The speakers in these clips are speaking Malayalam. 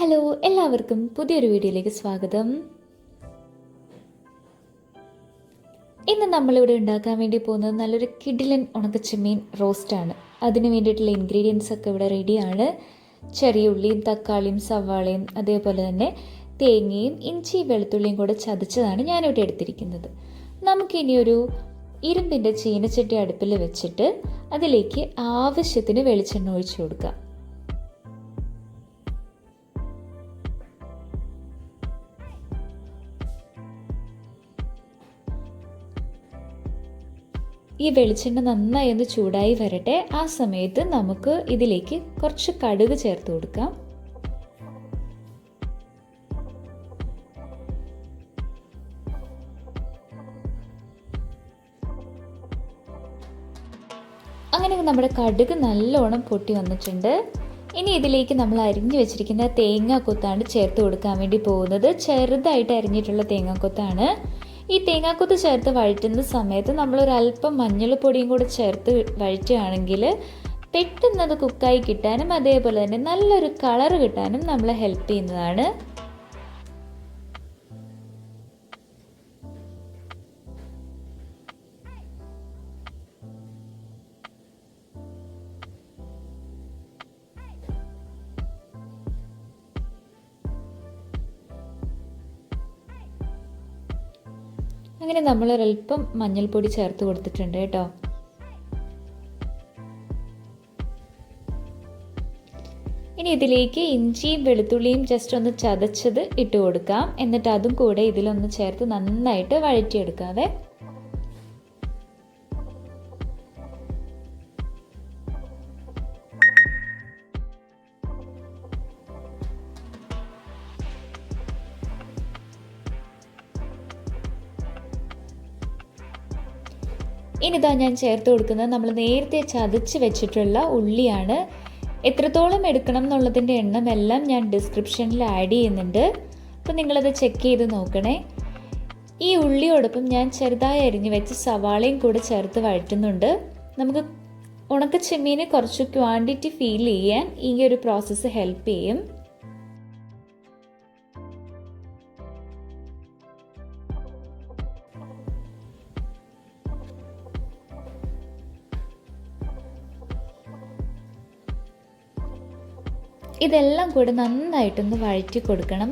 ഹലോ, എല്ലാവർക്കും പുതിയൊരു വീഡിയോയിലേക്ക് സ്വാഗതം. ഇന്ന് നമ്മളിവിടെ ഉണ്ടാക്കാൻ വേണ്ടി പോകുന്നത് നല്ലൊരു കിടിലൻ ഉണക്കച്ചെമ്മീൻ റോസ്റ്റാണ്. അതിന് വേണ്ടിയിട്ടുള്ള ഇൻഗ്രീഡിയൻസ് ഒക്കെ ഇവിടെ റെഡിയാണ്. ചെറിയ ഉള്ളിയും തക്കാളിയും സവാളയും അതേപോലെ തന്നെ തേങ്ങയും ഇഞ്ചി വെളുത്തുള്ളിയും കൂടെ ചതച്ചതാണ് ഞാനിവിടെ എടുത്തിരിക്കുന്നത്. നമുക്കിനി ഒരു ഇരുമ്പിൻ്റെ ചീനച്ചട്ടി അടുപ്പിൽ വെച്ചിട്ട് അതിലേക്ക് ആവശ്യത്തിന് വെളിച്ചെണ്ണ ഒഴിച്ചു കൊടുക്കാം. ഈ വെളിച്ചെണ്ണ നന്നായി ഒന്ന് ചൂടായി വരട്ടെ. ആ സമയത്ത് നമുക്ക് ഇതിലേക്ക് കുറച്ച് കടുക് ചേർത്ത് കൊടുക്കാം. അങ്ങനെ നമ്മുടെ കടുക് നല്ലോണം പൊട്ടി വന്നിട്ടുണ്ട്. ഇനി ഇതിലേക്ക് നമ്മൾ അരിഞ്ഞു വെച്ചിരിക്കുന്ന തേങ്ങാക്കൊത്താണ് ചേർത്ത് കൊടുക്കാൻ വേണ്ടി പോകുന്നത്. ചെറുതായിട്ട് അരിഞ്ഞിട്ടുള്ള തേങ്ങാക്കൊത്താണ്. ഈ തേങ്ങാക്കൊത്ത് ചേർത്ത് വഴറ്റുന്ന സമയത്ത് നമ്മളൊരല്പം മഞ്ഞൾപ്പൊടിയും കൂടെ ചേർത്ത് വഴറ്റുകയാണെങ്കിൽ പെട്ടെന്ന് അത് കുക്കായി കിട്ടാനും അതേപോലെ തന്നെ നല്ലൊരു കളർ കിട്ടാനും നമ്മളെ ഹെൽപ്പ് ചെയ്യുന്നതാണ്. അങ്ങനെ നമ്മളൊരൽപ്പം മഞ്ഞൾപ്പൊടി ചേർത്ത് കൊടുത്തിട്ടുണ്ട് കേട്ടോ. ഇനി ഇതിലേക്ക് ഇഞ്ചിയും വെളുത്തുള്ളിയും ജസ്റ്റ് ഒന്ന് ചതച്ചത് ഇട്ട് കൊടുക്കാം. എന്നിട്ട് അതും കൂടെ ഇതിലൊന്ന് ചേർത്ത് നന്നായിട്ട് വഴറ്റിയെടുക്കാവേ. ഇനിതാ ഞാൻ ചേർത്ത് കൊടുക്കുന്നത് നമ്മൾ നേരത്തെ ചതച്ച് വെച്ചിട്ടുള്ള ഉള്ളിയാണ്. എത്രത്തോളം എടുക്കണം എന്നുള്ളതിൻ്റെ എണ്ണമെല്ലാം ഞാൻ ഡിസ്ക്രിപ്ഷനിൽ ആഡ് ചെയ്യുന്നുണ്ട്. അപ്പോൾ നിങ്ങളത് ചെക്ക് ചെയ്ത് നോക്കണേ. ഈ ഉള്ളിയോടൊപ്പം ഞാൻ ചെറുതായി അരിഞ്ഞ് വെച്ച് സവാളയും കൂടെ ചേർത്ത് വഴറ്റുന്നുണ്ട്. നമുക്ക് ഉണക്കച്ചെമ്മീന് കുറച്ച് ക്വാണ്ടിറ്റി ഫീൽ ചെയ്യാൻ ഈ ഒരു പ്രോസസ്സ് ഹെൽപ്പ് ചെയ്യും. ഇതെല്ലാം കൂടെ നന്നായിട്ടൊന്ന് വഴറ്റി കൊടുക്കണം.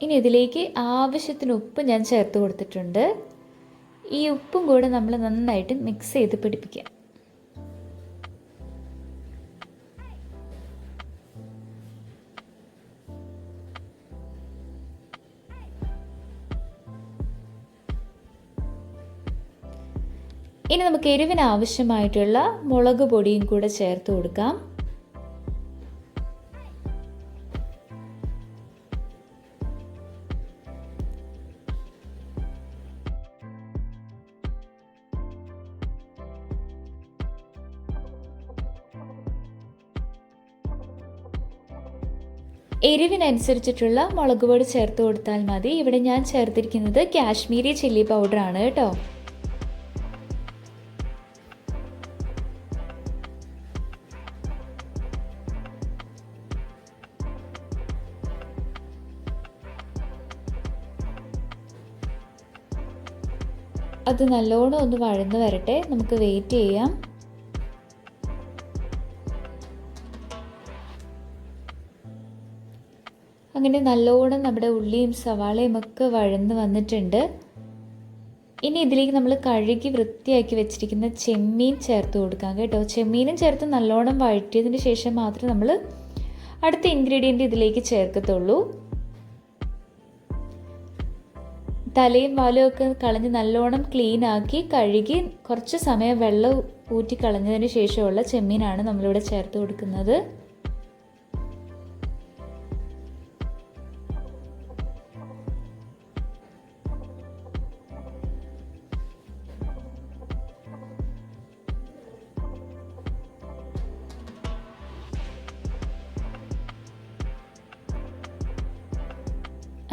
ഇനി ഇതിലേക്ക് ആവശ്യത്തിന് ഉപ്പ് ഞാൻ ചേർത്ത് കൊടുത്തിട്ടുണ്ട്. ഈ ഉപ്പും കൂടെ നമ്മൾ നന്നായിട്ട് മിക്സ് ചെയ്ത് പിടിപ്പിക്കാം. ഇനി നമുക്ക് എരിവിന് ആവശ്യമായിട്ടുള്ള മുളക് പൊടിയും കൂടെ ചേർത്ത് കൊടുക്കാം. എരിവിനനുസരിച്ചിട്ടുള്ള മുളക് പൊടി ചേർത്ത് കൊടുത്താൽ മതി. ഇവിടെ ഞാൻ ചേർത്തിരിക്കുന്നത് കാശ്മീരി ചില്ലി പൗഡറാണ് കേട്ടോ. അത് നല്ലോണം ഒന്ന് വഴന്ന് വരട്ടെ. നമുക്ക് വെയിറ്റ് ചെയ്യാം. അങ്ങനെ നല്ലോണം നമ്മുടെ ഉള്ളിയും സവാളയും ഒക്കെ വഴന്ന് വന്നിട്ടുണ്ട്. ഇനി ഇതിലേക്ക് നമ്മൾ കഴുകി വൃത്തിയാക്കി വെച്ചിരിക്കുന്ന ചെമ്മീൻ ചേർത്ത് കൊടുക്കാം കേട്ടോ. ചെമ്മീനും ചേർത്ത് നല്ലോണം വഴറ്റിയതിന് ശേഷം മാത്രമേ നമ്മൾ അടുത്ത ഇൻഗ്രീഡിയൻറ്റ് ഇതിലേക്ക് ചേർക്കത്തുള്ളൂ. തലയും വാലും ഒക്കെ കളഞ്ഞ് നല്ലോണം ക്ലീൻ ആക്കി കഴുകി കുറച്ച് സമയം വെള്ളം ഊറ്റി കളഞ്ഞതിന് ശേഷമുള്ള ചെമ്മീനാണ് നമ്മളിവിടെ ചേർത്ത് കൊടുക്കുന്നത്.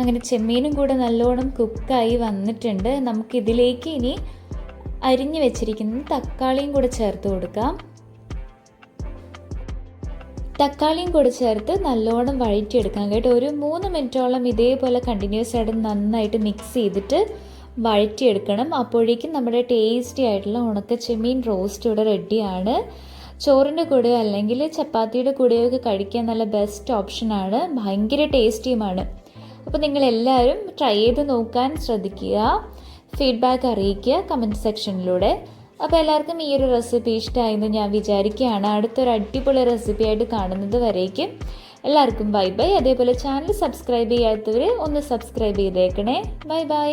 അങ്ങനെ ചെമ്മീനും കൂടെ നല്ലോണം കുക്കായി വന്നിട്ടുണ്ട്. നമുക്കിതിലേക്ക് ഇനി അരിഞ്ഞു വെച്ചിരിക്കുന്ന തക്കാളിയും കൂടെ ചേർത്ത് കൊടുക്കാം. തക്കാളിയും കൂടെ ചേർത്ത് നല്ലോണം വഴറ്റിയെടുക്കാം കേട്ടോ. ഒരു 3 മിനിറ്റോളം ഇതേപോലെ കണ്ടിന്യൂസ് ആയിട്ട് നന്നായിട്ട് മിക്സ് ചെയ്തിട്ട് വഴറ്റിയെടുക്കണം. അപ്പോഴേക്കും നമ്മുടെ ടേസ്റ്റി ആയിട്ടുള്ള ഉണക്ക ചെമ്മീൻ റോസ്റ്റ് ഇവിടെ റെഡിയാണ്. ചോറിൻ്റെ കൂടെയോ അല്ലെങ്കിൽ ചപ്പാത്തിയുടെ കൂടെയോ ഒക്കെ കഴിക്കാൻ നല്ല ബെസ്റ്റ് ഓപ്ഷനാണ്. ഭയങ്കര ടേസ്റ്റിയുമാണ്. അപ്പോൾ നിങ്ങളെല്ലാവരും ട്രൈ ചെയ്ത് നോക്കാൻ ശ്രദ്ധിക്കുക. ഫീഡ്ബാക്ക് അറിയിക്കുക കമൻറ്റ് സെക്ഷനിലൂടെ. അപ്പോൾ എല്ലാവർക്കും ഈ ഒരു റെസിപ്പി ഇഷ്ടമായെന്ന് ഞാൻ വിചാരിക്കുകയാണ്. അടുത്തൊരു അടിപൊളി റെസിപ്പി ആയിട്ട് കാണുന്നത് വരേക്കും എല്ലാവർക്കും ബൈ ബൈ. അതേപോലെ ചാനൽ സബ്സ്ക്രൈബ് ചെയ്യാത്തവർ ഒന്ന് സബ്സ്ക്രൈബ് ചെയ്തേക്കണേ. Bye bye.